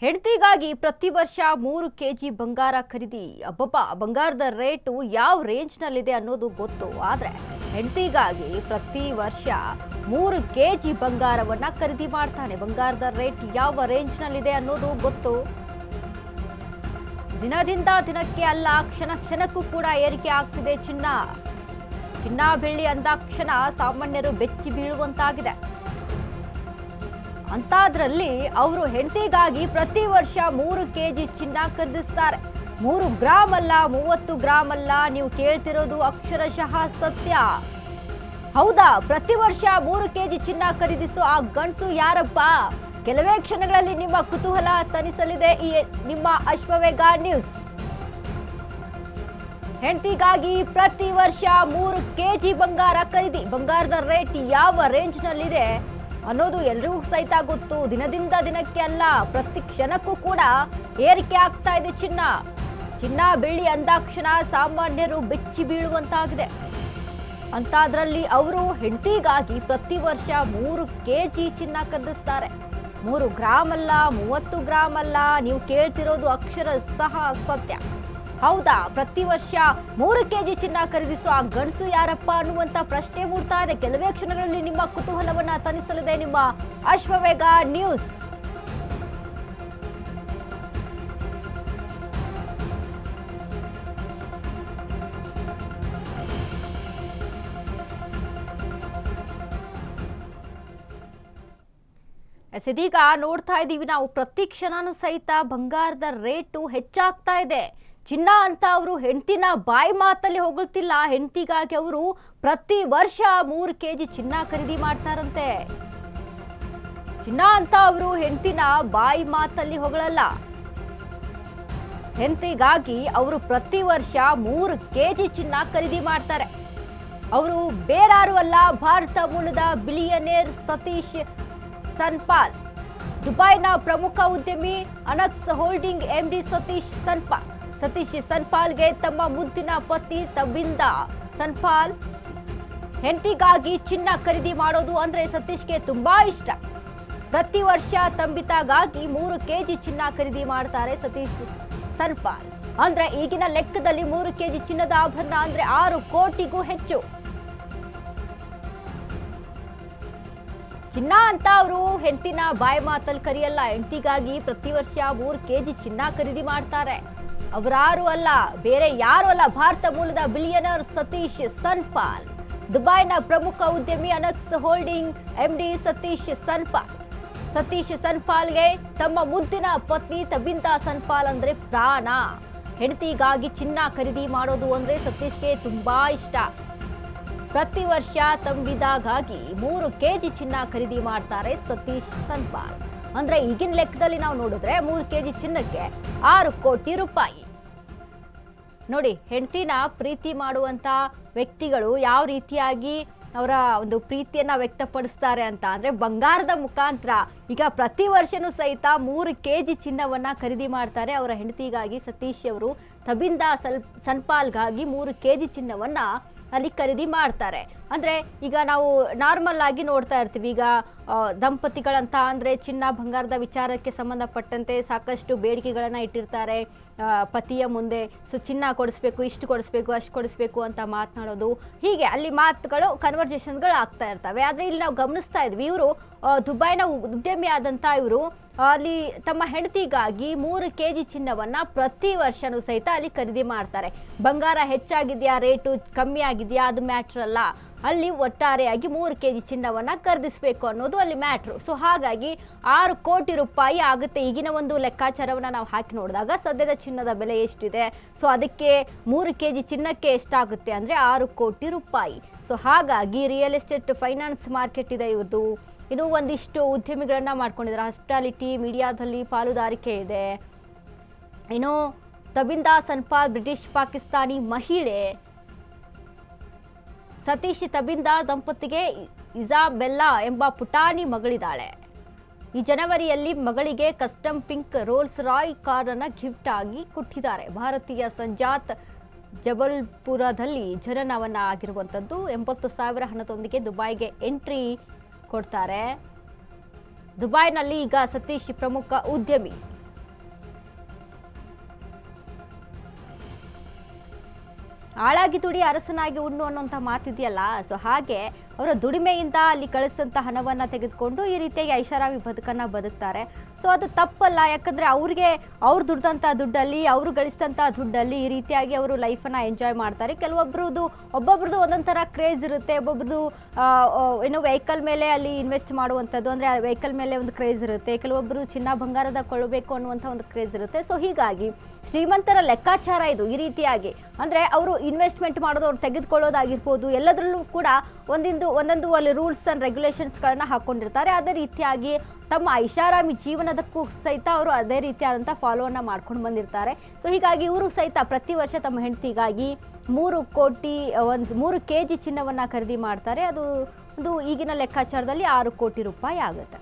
ಹೆಂಡತಿಗಾಗಿ ಪ್ರತಿ ವರ್ಷ 3 ಕೆಜಿ ಬಂಗಾರ ಖರೀದಿ. ಅಬ್ಬಬ್ಬ, ಬಂಗಾರದ ರೇಟು ಯಾವ ರೇಂಜ್ನಲ್ಲಿದೆ ಅನ್ನೋದು ಗೊತ್ತು. ಆದರೆ ಹೆಂಡತಿಗಾಗಿ ಪ್ರತಿ ವರ್ಷ 3 ಕೆಜಿ ಬಂಗಾರವನ್ನ ಖರೀದಿ ಮಾಡ್ತಾನೆ. ಬಂಗಾರದ ರೇಟ್ ಯಾವ ರೇಂಜ್ನಲ್ಲಿದೆ ಅನ್ನೋದು ಗೊತ್ತು. ದಿನದಿಂದ ದಿನಕ್ಕೆ ಅಲ್ಲ, ಕ್ಷಣ ಕ್ಷಣಕ್ಕೂ ಕೂಡ ಏರಿಕೆ ಆಗ್ತಿದೆ ಚಿನ್ನ. ಬೆಳ್ಳಿ ಅಂದಾಕ್ಷಣ ಸಾಮಾನ್ಯರು ಬೆಚ್ಚಿ ಬೀಳುವಂತಾಗಿದೆ. ಅಂತಾದ್ರಲ್ಲಿ ಅವರು ಹೆಂಡತಿಗಾಗಿ ಪ್ರತಿ ವರ್ಷ 3 ಕೆಜಿ ಚಿನ್ನ ಖರೀದಿಸ್ತಾರೆ. 3 ಗ್ರಾಮ್ ಅಲ್ಲ, 30 ಗ್ರಾಮ್ ಅಲ್ಲ, ನೀವು ಕೇಳ್ತಿರೋದು ಅಕ್ಷರಶಃ ಸತ್ಯ. ಹೌದಾ, ಪ್ರತಿ ವರ್ಷ 3 ಕೆಜಿ ಚಿನ್ನ ಖರೀದಿಸೋ ಆ ಗಂಡಸು ಯಾರಪ್ಪ? ಕೆಲವೇ ಕ್ಷಣಗಳಲ್ಲಿ ನಿಮ್ಮ ಕುತೂಹಲ ತಣಿಸಲಿದೆ ಈ ನಿಮ್ಮ ಅಶ್ವವೇಗ ನ್ಯೂಸ್. ಹೆಂಡತಿಗಾಗಿ ಪ್ರತಿ ವರ್ಷ 3 ಕೆಜಿ ಬಂಗಾರ ಖರೀದಿ. ಬಂಗಾರದ ರೇಟ್ ಯಾವ ರೇಂಜ್ನಲ್ಲಿದೆ ಅನ್ನೋದು ಎಲ್ರಿಗೂ ಸಹಿತ ಗೊತ್ತು. ದಿನದಿಂದ ದಿನಕ್ಕೆ ಅಲ್ಲ, ಪ್ರತಿ ಕ್ಷಣಕ್ಕೂ ಕೂಡ ಏರಿಕೆ ಆಗ್ತಾ ಇದೆ ಚಿನ್ನ ಬೆಳ್ಳಿ ಅಂದಾಕ್ಷಣ ಸಾಮಾನ್ಯರು ಬೆಚ್ಚಿ ಬೀಳುವಂತಾಗಿದೆ. ಅಂತಾದ್ರಲ್ಲಿ ಅವರು ಹೆಂಡತಿಗಾಗಿ ಪ್ರತಿ ವರ್ಷ 3 ಕೆಜಿ ಚಿನ್ನ ಖರೀದಿಸ್ತಾರೆ. 3 ಗ್ರಾಮ್ ಅಲ್ಲ, 30 ಗ್ರಾಮ್ ಅಲ್ಲ, ನೀವು ಕೇಳ್ತಿರೋದು ಅಕ್ಷರಶಃ ಸತ್ಯ. ಹೌದಾ, ಪ್ರತಿ ವರ್ಷ 3 ಕೆಜಿ ಚಿನ್ನ ಖರೀದಿಸೋ ಆ ಗಂಡಸು ಯಾರಪ್ಪ ಅನ್ನುವಂತ ಪ್ರಶ್ನೆ ಮೂಡ್ತಾ ಇದೆ. ಕೆಲವೇ ಕ್ಷಣಗಳಲ್ಲಿ ನಿಮ್ಮ ಕುತೂಹಲವನ್ನ ತಣಿಸಲಿದೆ ನಿಮ್ಮ ಅಶ್ವವೇಗ ನ್ಯೂಸ್. ಇದೀಗ ನೋಡ್ತಾ ಇದ್ದೀವಿ ನಾವು, ಪ್ರತಿ ಕ್ಷಣನೂ ಸಹಿತ ಬಂಗಾರದ ರೇಟು ಹೆಚ್ಚಾಗ್ತಾ ಇದೆ. ಚಿನ್ನ ಅಂತ ಅವರು ಹೆಂಡತಿನ ಬಾಯಿ ಮಾತಲ್ಲಿ ಹೊಗಳ್ತಿಲ್ಲ. ಹೆಂಡತಿಗಾಗಿ ಅವರು ಪ್ರತಿ ವರ್ಷ 3 ಕೆಜಿ ಚಿನ್ನ ಖರೀದಿ ಮಾಡ್ತಾರಂತೆ. ಚಿನ್ನ ಅಂತ ಅವರು ಹೆಂಡತಿನ ಬಾಯಿ ಮಾತಲ್ಲಿ ಹೊಗಳಲ್ಲ. ಹೆಂಡತಿಗಾಗಿ ಅವರು ಪ್ರತಿ ವರ್ಷ 3 ಕೆಜಿ ಚಿನ್ನ ಖರೀದಿ ಮಾಡ್ತಾರೆ. ಅವರು ಬೇರಾರು ಅಲ್ಲ, ಭಾರತ ಮೂಲದ ಬಿಲಿಯನೇರ್ ಸತೀಶ್ ಸನ್ಪಾಲ್. ದುಬೈನ ಪ್ರಮುಖ ಉದ್ಯಮಿ ಅನಕ್ಸ್ ಹೋಲ್ಡಿಂಗ್ ಎಂಡಿ ಸತೀಶ್ ಸನ್ಪಾಲ್ಗೆ ತಮ್ಮ ಮುದ್ದಿನ ಪತಿ ತಬಿಂದಾ ಸನ್ಪಾಲ್ ಹೆಂಡತಿಗಾಗಿ ಚಿನ್ನ ಖರೀದಿ ಮಾಡೋದು ಅಂದ್ರೆ ಸತೀಶ್ಗೆ ತುಂಬಾ ಇಷ್ಟ. ಪ್ರತಿ ವರ್ಷ ತಂಬಿತಾಗಾಗಿ 3 ಕೆಜಿ ಚಿನ್ನ ಖರೀದಿ ಮಾಡ್ತಾರೆ ಸತೀಶ್ ಸನ್ಪಾಲ್. ಅಂದ್ರೆ ಈಗಿನ ಲೆಕ್ಕದಲ್ಲಿ 3 ಕೆಜಿ ಚಿನ್ನದ ಆಭರಣ ಅಂದ್ರೆ 6 ಕೋಟಿಗೂ ಹೆಚ್ಚು. ಚಿನ್ನ ಅಂತ ಅವರು ಹೆಂಡತಿನ ಬಾಯಿ ಮಾತಲ್ಲಿ ಕರೆಯಲ್ಲ. ಹೆಂಡತಿಗಾಗಿ ಪ್ರತಿ ವರ್ಷ 3 ಕೆಜಿ ಚಿನ್ನ ಖರೀದಿ ಮಾಡ್ತಾರೆ. ಅವರಾರು ಅಲ್ಲ, ಬೇರೆ ಯಾರು ಅಲ್ಲ, ಭಾರತ ಮೂಲದ ಬಿಲಿಯನರ್ ಸತೀಶ್ ಸನ್ಪಾಲ್. ದುಬೈನ ಪ್ರಮುಖ ಉದ್ಯಮಿ ಅನಕ್ಸ್ ಹೋಲ್ಡಿಂಗ್ ಎಂಡಿ ಸತೀಶ್ ಸನ್ಪಾಲ್ಗೆ ತಮ್ಮ ಮುದ್ದಿನ ಪತ್ನಿ ತಬಿಂದಾ ಸನ್ಪಾಲ್ ಅಂದ್ರೆ ಪ್ರಾಣ. ಹೆಂಡತಿಗಾಗಿ ಚಿನ್ನ ಖರೀದಿ ಮಾಡೋದು ಅಂದ್ರೆ ಸತೀಶ್ಗೆ ತುಂಬಾ ಇಷ್ಟ. ಪ್ರತಿ ವರ್ಷ ತಂಬಿದಾಗಾಗಿ 3 ಕೆಜಿ ಚಿನ್ನ ಖರೀದಿ ಮಾಡ್ತಾರೆ ಸತೀಶ್ ಸನ್ಪಾಲ್. ಅಂದ್ರೆ ಈಗಿನ ಲೆಕ್ಕದಲ್ಲಿ ನಾವು ನೋಡಿದ್ರೆ 3 ಕೆಜಿ ಚಿನ್ನಕ್ಕೆ 6 ಕೋಟಿ ರೂಪಾಯಿ. ನೋಡಿ, ಹೆಂಡತಿನ ಪ್ರೀತಿ ಮಾಡುವಂತ ವ್ಯಕ್ತಿಗಳು ಯಾವ ರೀತಿಯಾಗಿ ಅವರ ಒಂದು ಪ್ರೀತಿಯನ್ನ ವ್ಯಕ್ತಪಡಿಸ್ತಾರೆ ಅಂತ ಅಂದ್ರೆ ಬಂಗಾರದ ಮುಖಾಂತರ. ಈಗ ಪ್ರತಿ ವರ್ಷನೂ ಸಹಿತ 3 ಕೆಜಿ ಚಿನ್ನವನ್ನ ಖರೀದಿ ಮಾಡ್ತಾರೆ ಅವರ ಹೆಂಡತಿಗಾಗಿ. ಸತೀಶ್ ಅವರು ತಬಿಂದಾ ಸನ್ಪಾಲ್ಗಾಗಿ 3 ಕೆಜಿ ಚಿನ್ನವನ್ನ ಅಲ್ಲಿ ಖರೀದಿ ಮಾಡ್ತಾರೆ. ಅಂದ್ರೆ ಈಗ ನಾವು ನಾರ್ಮಲ್ ಆಗಿ ನೋಡ್ತಾ ಇರ್ತೀವಿ, ಈಗ ದಂಪತಿಗಳಂತ ಅಂದ್ರೆ ಚಿನ್ನ ಬಂಗಾರದ ವಿಚಾರಕ್ಕೆ ಸಂಬಂಧಪಟ್ಟಂತೆ ಸಾಕಷ್ಟು ಬೇಡಿಕೆಗಳನ್ನ ಇಟ್ಟಿರ್ತಾರೆ ಪತಿಯ ಮುಂದೆ. ಸೊ ಚಿನ್ನ ಕೊಡಿಸ್ಬೇಕು, ಇಷ್ಟು ಕೊಡಿಸ್ಬೇಕು, ಅಷ್ಟು ಕೊಡಿಸ್ಬೇಕು ಅಂತ ಮಾತನಾಡೋದು, ಹೀಗೆ ಅಲ್ಲಿ ಮಾತುಗಳು ಕನ್ವರ್ಸೇಷನ್ಗಳು ಆಗ್ತಾ ಇರ್ತವೆ. ಆದ್ರೆ ಇಲ್ಲಿ ನಾವು ಗಮನಿಸ್ತಾ ಇದ್ವಿ, ಇವರು ದುಬೈನ ಉದ್ಯಮಿ ಆದಂತ ಇವರು ಅಲ್ಲಿ ತಮ್ಮ ಹೆಂಡತಿಗಾಗಿ 3 ಕೆಜಿ ಚಿನ್ನವನ್ನ ಪ್ರತಿ ವರ್ಷನೂ ಸಹಿತ ಅಲ್ಲಿ ಖರೀದಿ ಮಾಡ್ತಾರೆ. ಬಂಗಾರ ಹೆಚ್ಚಾಗಿದೆಯಾ, ರೇಟು ಕಮ್ಮಿ ಆಗಿದೆಯಾ, ಅದು ಮ್ಯಾಟ್ರ್ ಅಲ್ಲ. ಅಲ್ಲಿ ಒಟ್ಟಾರೆಯಾಗಿ 3 ಕೆಜಿ ಚಿನ್ನವನ್ನ ಖರೀದಿಸಬೇಕು ಅನ್ನೋದು ಅಲ್ಲಿ ಮ್ಯಾಟ್ರು. ಸೊ ಹಾಗಾಗಿ 6 ಕೋಟಿ ರೂಪಾಯಿ ಆಗುತ್ತೆ. ಈಗಿನ ಒಂದು ಲೆಕ್ಕಾಚಾರವನ್ನ ನಾವು ಹಾಕಿ ನೋಡಿದಾಗ ಸದ್ಯದ ಚಿನ್ನದ ಬೆಲೆ ಎಷ್ಟಿದೆ, ಸೊ ಅದಕ್ಕೆ 3 ಕೆಜಿ ಚಿನ್ನಕ್ಕೆ ಎಷ್ಟಾಗುತ್ತೆ ಅಂದ್ರೆ 6 ಕೋಟಿ ರೂಪಾಯಿ. ಸೊ ಹಾಗಾಗಿ ರಿಯಲ್ ಎಸ್ಟೇಟ್, ಫೈನಾನ್ಸ್ ಮಾರ್ಕೆಟ್ ಇದೆ ಇವ್ರದ್ದು. ಇನ್ನು ಒಂದಿಷ್ಟು ಉದ್ಯಮಿಗಳನ್ನ ಮಾಡ್ಕೊಂಡಿದ್ದಾರೆ. ಹಾಸ್ಪಿಟಾಲಿಟಿ, ಮೀಡಿಯಾದಲ್ಲಿ ಪಾಲುದಾರಿಕೆ ಇದೆ. ಇನ್ನು ತಬಿಂದಾ ಸನ್ಪಾಲ್ ಬ್ರಿಟಿಷ್ ಪಾಕಿಸ್ತಾನಿ ಮಹಿಳೆ. ಸತೀಶ್ ತಬಿಂದಾ ದಂಪತಿಗೆ ಇಸಾಬೆಲ್ಲಾ ಎಂಬ ಪುಟಾಣಿ ಮಗಳಿದ್ದಾಳೆ. ಈ ಜನವರಿಯಲ್ಲಿ ಮಗಳಿಗೆ ಕಸ್ಟಮ್ ಪಿಂಕ್ ರೋಲ್ಸ್ ರಾಯ್ ಕಾರನ್ನು ಗಿಫ್ಟ್ ಆಗಿ ಕೊಟ್ಟಿದ್ದಾರೆ. ಭಾರತೀಯ ಸಂಜಾತ್ ಜಬಲ್ಪುರದಲ್ಲಿ ಜನನವನ್ನ ಆಗಿರುವಂಥದ್ದು. 80,000 ಹಣದೊಂದಿಗೆ ದುಬೈಗೆ ಎಂಟ್ರಿ ಕೊಡ್ತಾರೆ. ದುಬೈನಲ್ಲಿ ಈಗ ಸತೀಶ್ ಪ್ರಮುಖ ಉದ್ಯಮಿ. ಆಳಾಗಿ ದುಡಿ ಅರಸನಾಗಿ ಉಣ್ಣು ಅನ್ನೋಂಥ ಮಾತಿದೆಯಲ್ಲ, ಸೊ ಹಾಗೆ ಅವರ ದುಡಿಮೆಯಿಂದ ಅಲ್ಲಿ ಕಳಿಸಿದಂಥ ಹಣವನ್ನು ತೆಗೆದುಕೊಂಡು ಈ ರೀತಿಯಾಗಿ ಐಷಾರಾಮಿ ಬದುಕನ್ನು ಬದುಕ್ತಾರೆ. ಸೊ ಅದು ತಪ್ಪಲ್ಲ, ಯಾಕಂದರೆ ಅವ್ರು ದುಡ್ದಂಥ ದುಡ್ಡಲ್ಲಿ, ಅವರು ಗಳಿಸಿದಂಥ ದುಡ್ಡಲ್ಲಿ ಈ ರೀತಿಯಾಗಿ ಅವರು ಲೈಫನ್ನು ಎಂಜಾಯ್ ಮಾಡ್ತಾರೆ. ಒಬ್ಬೊಬ್ರದ್ದು ಒಂದೊಂದು ಥರ ಕ್ರೇಜ್ ಇರುತ್ತೆ. ಒಬ್ಬೊಬ್ರದ್ದು ಏನೋ ವೆಹಿಕಲ್ ಮೇಲೆ ಅಲ್ಲಿ ಇನ್ವೆಸ್ಟ್ ಮಾಡುವಂಥದ್ದು, ಅಂದರೆ ಆ ವೆಹಿಕಲ್ ಮೇಲೆ ಒಂದು ಕ್ರೇಜ್ ಇರುತ್ತೆ. ಕೆಲವೊಬ್ಬರು ಚಿನ್ನ ಬಂಗಾರದ ಕೊಳ್ಳಬೇಕು ಅನ್ನುವಂಥ ಒಂದು ಕ್ರೇಜ್ ಇರುತ್ತೆ. ಸೊ ಹೀಗಾಗಿ ಶ್ರೀಮಂತರ ಲೆಕ್ಕಾಚಾರ ಇದು. ಈ ರೀತಿಯಾಗಿ ಅಂದರೆ ಅವರು ಇನ್ವೆಸ್ಟ್ಮೆಂಟ್ ಮಾಡೋದು, ಅವ್ರು ತೆಗೆದುಕೊಳ್ಳೋದಾಗಿರ್ಬೋದು, ಎಲ್ಲದರಲ್ಲೂ ಕೂಡ ಒಂದೊಂದು ಅಲ್ಲಿ ರೂಲ್ಸ್ ಆ್ಯಂಡ್ ರೆಗ್ಯುಲೇಷನ್ಸ್ಗಳನ್ನ ಹಾಕ್ಕೊಂಡಿರ್ತಾರೆ. ಅದೇ ರೀತಿಯಾಗಿ ತಮ್ಮ ಐಷಾರಾಮಿ ಜೀವನದಕ್ಕೂ ಸಹಿತ ಅವರು ಅದೇ ರೀತಿಯಾದಂಥ ಫಾಲೋವನ್ನು ಮಾಡ್ಕೊಂಡು ಬಂದಿರ್ತಾರೆ. ಸೊ ಹೀಗಾಗಿ ಇವರು ಸಹಿತ ಪ್ರತಿ ವರ್ಷ ತಮ್ಮ ಹೆಂಡತಿಗಾಗಿ 3 kg ಚಿನ್ನವನ್ನು ಖರೀದಿ ಮಾಡ್ತಾರೆ. ಅದು ಈಗಿನ ಲೆಕ್ಕಾಚಾರದಲ್ಲಿ 6 ಕೋಟಿ ರೂಪಾಯಿ ಆಗುತ್ತೆ.